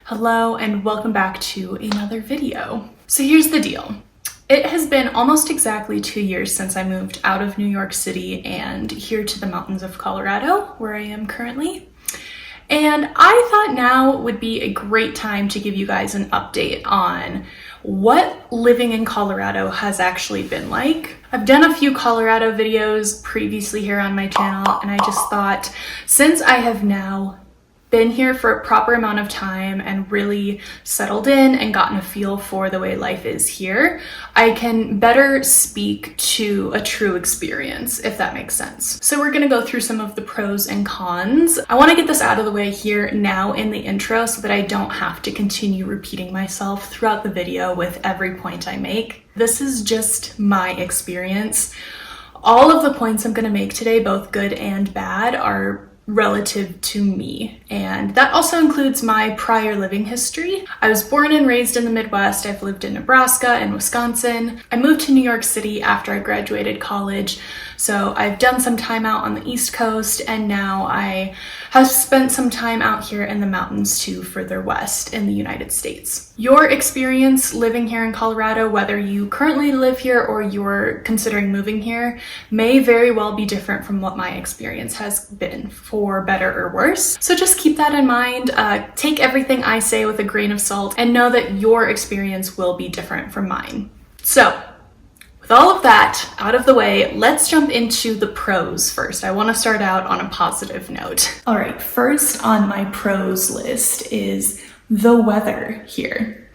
Hello and welcome back to another video. So here's the deal. It has been almost exactly 2 years since I moved out of New York City and here to the mountains of Colorado, where I am currently. And I thought now would be a great time to give you guys an update on what living in Colorado has actually been like. I've done a few Colorado videos previously here on my channel, and I just thought, since I have now been here for a proper amount of time and really settled in and gotten a feel for the way life is here, I can better speak to a true experience, if that makes sense. So we're gonna go through some of the pros and cons. I wanna get this out of the way here now in the intro so that I don't have to continue repeating myself throughout the video with every point I make. This is just my experience. All of the points I'm gonna make today, both good and bad, are relative to me, and that also includes my prior living history. I was born and raised in the Midwest. I've lived in Nebraska and Wisconsin. I moved to New York City after I graduated college, so I've done some time out on the East Coast, and now I have spent some time out here in the mountains too, further west in the United States. Your experience living here in Colorado, whether you currently live here or you're considering moving here, may very well be different from what my experience has been, for better or worse. So just keep that in mind. Take everything I say with a grain of salt and know that your experience will be different from mine. So with all of that out of the way, let's jump into the pros first. I want to start out on a positive note. All right, first on my pros list is the weather here.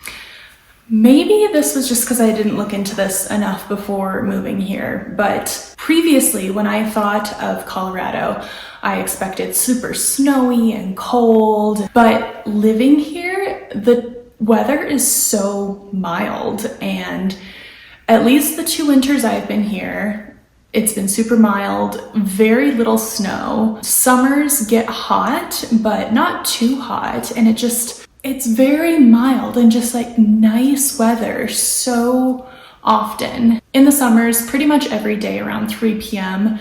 Maybe this was just because I didn't look into this enough before moving here, but previously when I thought of Colorado, I expected super snowy and cold, but living here, the weather is so mild, and at least the 2 winters I've been here, it's been super mild, very little snow. Summers get hot, but not too hot, and it's very mild and just like nice weather so often. In the summers, pretty much every day around 3 p.m.,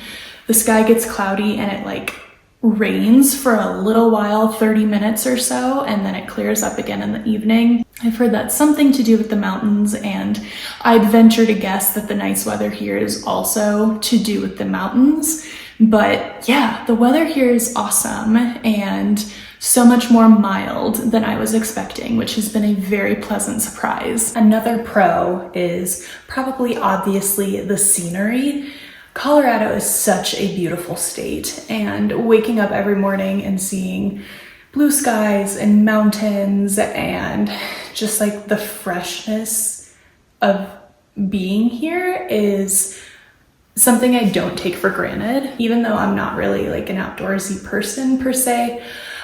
the sky gets cloudy and it like rains for a little while, 30 minutes or so, and then it clears up again in the evening. I've heard that's something to do with the mountains, and I'd venture to guess that the nice weather here is also to do with the mountains. But yeah, the weather here is awesome and so much more mild than I was expecting, which has been a very pleasant surprise. Another pro is probably obviously the scenery. Colorado is such a beautiful state, and waking up every morning and seeing blue skies and mountains and just like the freshness of being here is something I don't take for granted. Even though I'm not really like an outdoorsy person per se,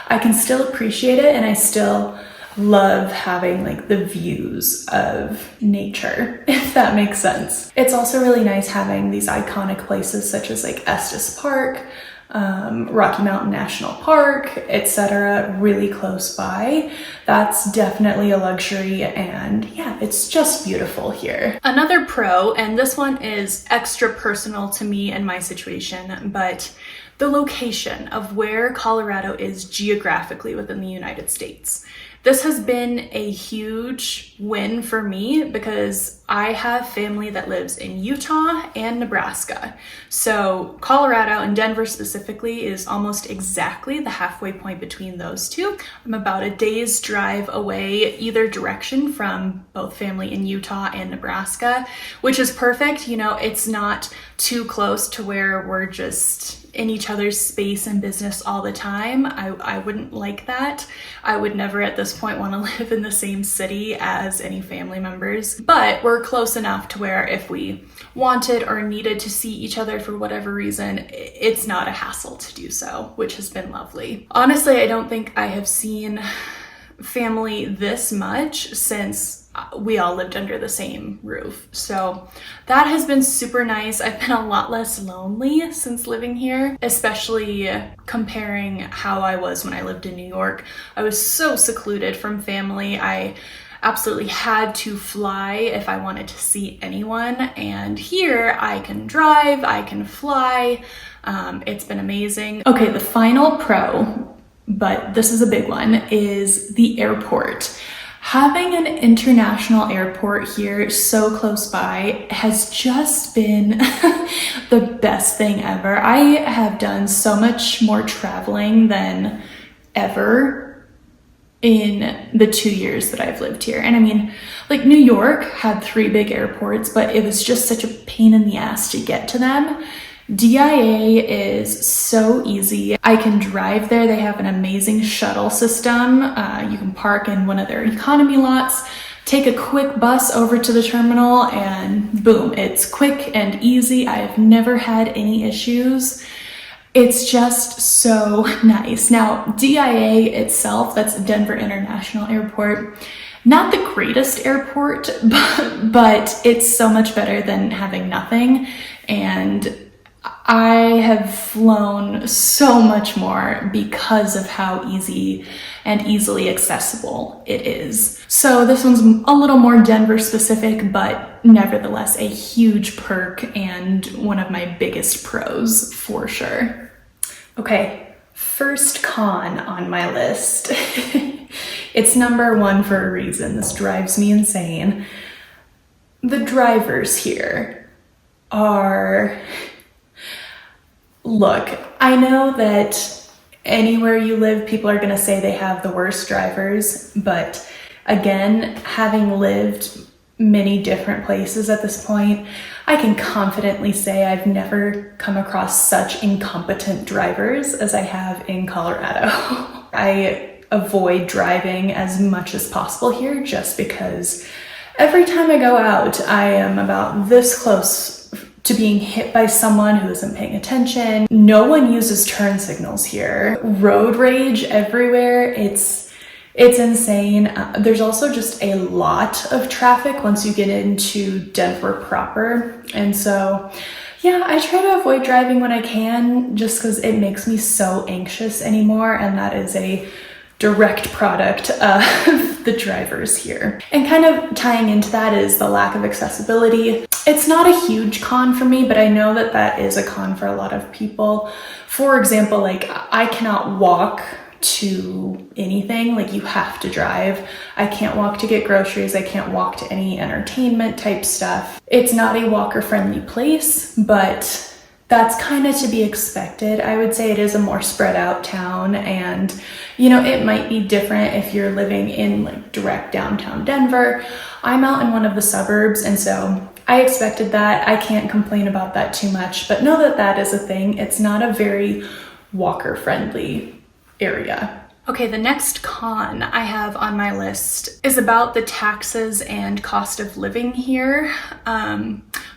I can still appreciate it, and I still love having like the views of nature, if that makes sense. It's also really nice having these iconic places such as like Estes Park, Rocky Mountain National Park, etc., really close by. That's definitely a luxury, and yeah, it's just beautiful here. Another pro, and this one is extra personal to me and my situation, but the location of where Colorado is geographically within the United States. This has been a huge win for me because I have family that lives in Utah and Nebraska. So Colorado and Denver specifically is almost exactly the halfway point between those two. I'm about a day's drive away either direction from both family in Utah and Nebraska, which is perfect. You know, it's not too close to where we're just in each other's space and business all the time. I wouldn't like that. I would never at this point want to live in the same city as any family members, but we're close enough to where if we wanted or needed to see each other for whatever reason, it's not a hassle to do so, which has been lovely. Honestly, I don't think I have seen family this much since we all lived under the same roof. So that has been super nice. I've been a lot less lonely since living here, especially comparing how I was when I lived in New York. I was so secluded from family. I absolutely had to fly if I wanted to see anyone. And here I can drive, I can fly. It's been amazing. Okay, the final pro but this is a big one, is the airport. Having an international airport here so close by has just been the best thing ever. I have done so much more traveling than ever in the 2 years that I've lived here. And I mean, like, New York had 3 big airports, but it was just such a pain in the ass to get to them. DIA is so easy. I can drive there. They have an amazing shuttle system. You can park in one of their economy lots, take a quick bus over to the terminal, and boom, it's quick and easy. I have never had any issues. It's just so nice. Now, DIA itself, that's Denver International Airport, not the greatest airport, but it's so much better than having nothing. And I have flown so much more because of how easy and easily accessible it is. So this one's a little more Denver specific, but nevertheless a huge perk and one of my biggest pros for sure. Okay, first con on my list. It's number 1 for a reason. This drives me insane. The drivers here are... Look, I know that anywhere you live, people are gonna say they have the worst drivers, but again, having lived many different places at this point, I can confidently say I've never come across such incompetent drivers as I have in Colorado. I avoid driving as much as possible here just because every time I go out, I am about this close to being hit by someone who isn't paying attention. No one uses turn signals here. Road rage everywhere. It's insane. There's also just a lot of traffic once you get into Denver proper. And so, yeah, I try to avoid driving when I can just because it makes me so anxious anymore. And that is a direct product of the drivers here. And kind of tying into that is the lack of accessibility. It's not a huge con for me, but I know that that is a con for a lot of people. For example, like, I cannot walk to anything. Like, you have to drive. I can't walk to get groceries. I can't walk to any entertainment type stuff. It's not a walker friendly place, but that's kind of to be expected. I would say it is a more spread out town, and you know, it might be different if you're living in like direct downtown Denver. I'm out in one of the suburbs, and so I expected that. I can't complain about that too much, but know that that is a thing. It's not a very walker friendly area. Okay, the next con I have on my list is about the taxes and cost of living here.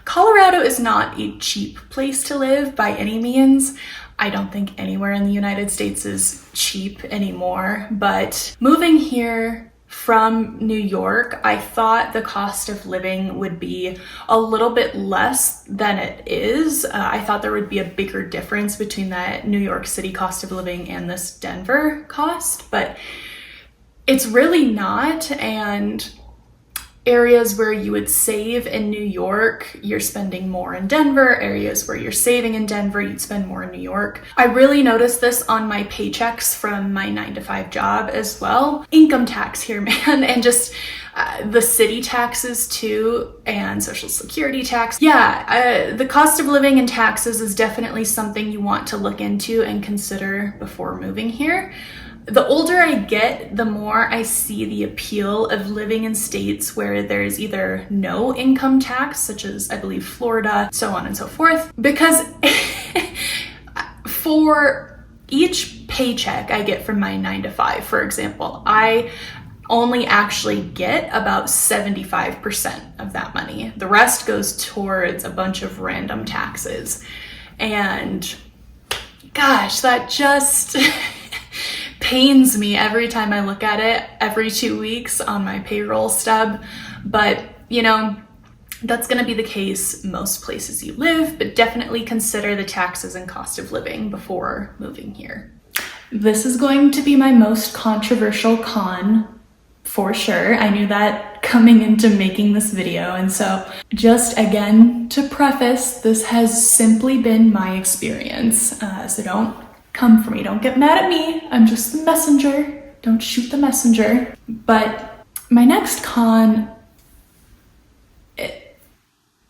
Colorado is not a cheap place to live by any means. I don't think anywhere in the United States is cheap anymore, but moving here from New York, I thought the cost of living would be a little bit less than it is. I thought there would be a bigger difference between that New York City cost of living and this Denver cost, but it's really not. And areas where you would save in New York, you're spending more in Denver. Areas where you're saving in Denver, you'd spend more in New York. I really noticed this on my paychecks from my 9-to-5 job as well. Income tax here, man, and just the city taxes too, and social security tax. Yeah, the cost of living and taxes is definitely something you want to look into and consider before moving here. The older I get, the more I see the appeal of living in states where there's either no income tax, such as I believe Florida, so on and so forth, because for each paycheck I get from my 9-to-5, for example, I only actually get about 75% of that money. The rest goes towards a bunch of random taxes. And gosh, that just pains me every time I look at it every 2 weeks on my payroll stub. But you know, that's going to be the case most places you live, but definitely consider the taxes and cost of living before moving here. This is going to be my most controversial con for sure. I knew that coming into making this video, and so just again to preface, this has simply been my experience, so don't come for me. Don't get mad at me. I'm just the messenger. Don't shoot the messenger. But my next con,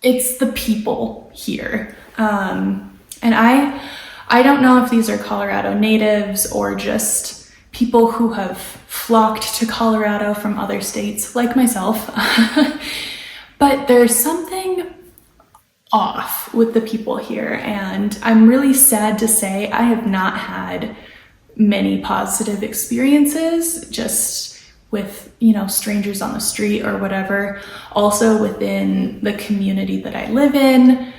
it's the people here. And I don't know if these are Colorado natives or just people who have flocked to Colorado from other states like myself. But there's something off with the people here, and I'm really sad to say I have not had many positive experiences just with, you know, strangers on the street or whatever. Also within the community that I live in,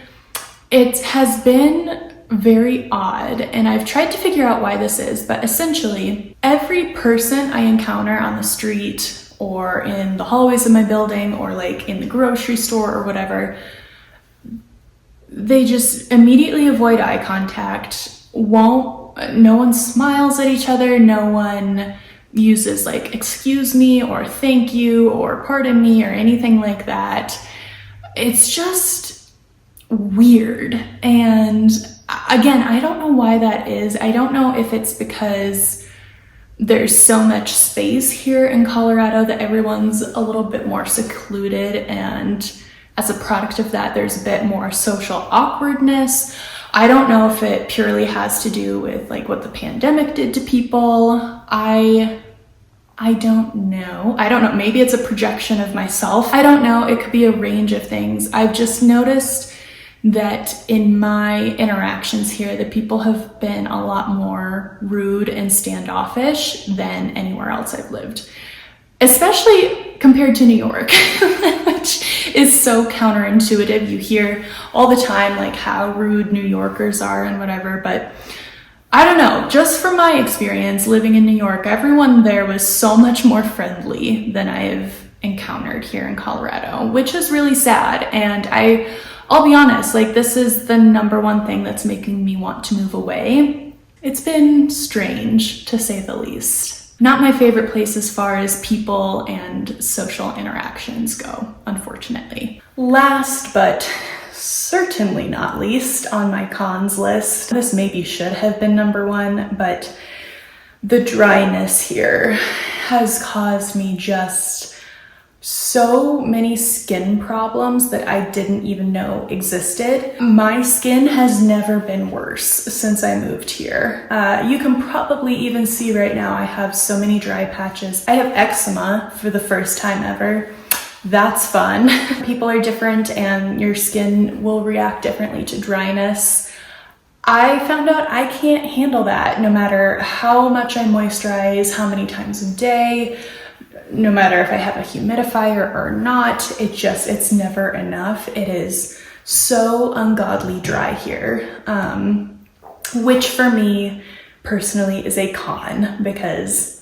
it has been very odd, and I've tried to figure out why this is, but essentially every person I encounter on the street or in the hallways of my building or like in the grocery store or whatever, they just immediately avoid eye contact, no one smiles at each other, no one uses like excuse me or thank you or pardon me or anything like that. It's just weird. And again, I don't know why that is. I don't know if it's because there's so much space here in Colorado that everyone's a little bit more secluded, and as a product of that, there's a bit more social awkwardness. I don't know if it purely has to do with like what the pandemic did to people. I don't know. Maybe it's a projection of myself. I don't know. It could be a range of things. I've just noticed that in my interactions here, the people have been a lot more rude and standoffish than anywhere else I've lived, especially compared to New York, which is so counterintuitive. You hear all the time like how rude New Yorkers are and whatever, but I don't know, just from my experience living in New York, everyone there was so much more friendly than I have encountered here in Colorado, which is really sad. And I'll be honest, like this is the number one thing that's making me want to move away. It's been strange, to say the least. Not my favorite place as far as people and social interactions go, unfortunately. Last but certainly not least on my cons list, this maybe should have been number one, but the dryness here has caused me just so many skin problems that I didn't even know existed. My skin has never been worse since I moved here. You can probably even see right now I have so many dry patches. I have eczema for the first time ever. That's fun. People are different and your skin will react differently to dryness. I found out I can't handle that no matter how much I moisturize, how many times a day, no matter if I have a humidifier or not. It's never enough. It is so ungodly dry here, which for me personally is a con because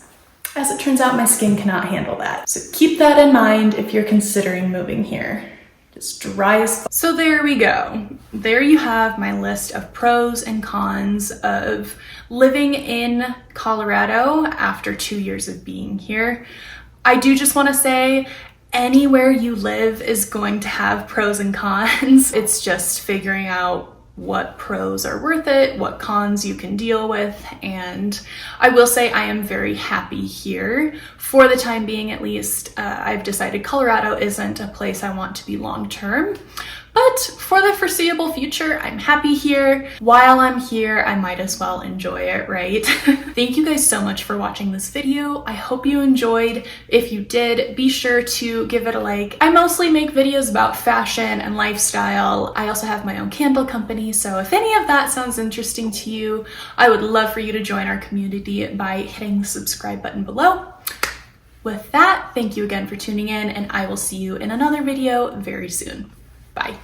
as it turns out, my skin cannot handle that. So keep that in mind if you're considering moving here. Just dry as fuck. So there we go. There you have my list of pros and cons of living in Colorado after 2 years of being here. I do just want to say, anywhere you live is going to have pros and cons. It's just figuring out what pros are worth it, what cons you can deal with, and I will say I am very happy here. For the time being at least, I've decided Colorado isn't a place I want to be long-term, but for the foreseeable future, I'm happy here. While I'm here, I might as well enjoy it, right? Thank you guys so much for watching this video. I hope you enjoyed. If you did, be sure to give it a like. I mostly make videos about fashion and lifestyle. I also have my own candle company, so if any of that sounds interesting to you, I would love for you to join our community by hitting the subscribe button below. With that, thank you again for tuning in, and I will see you in another video very soon. Bye.